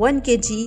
1 kg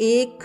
1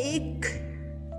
1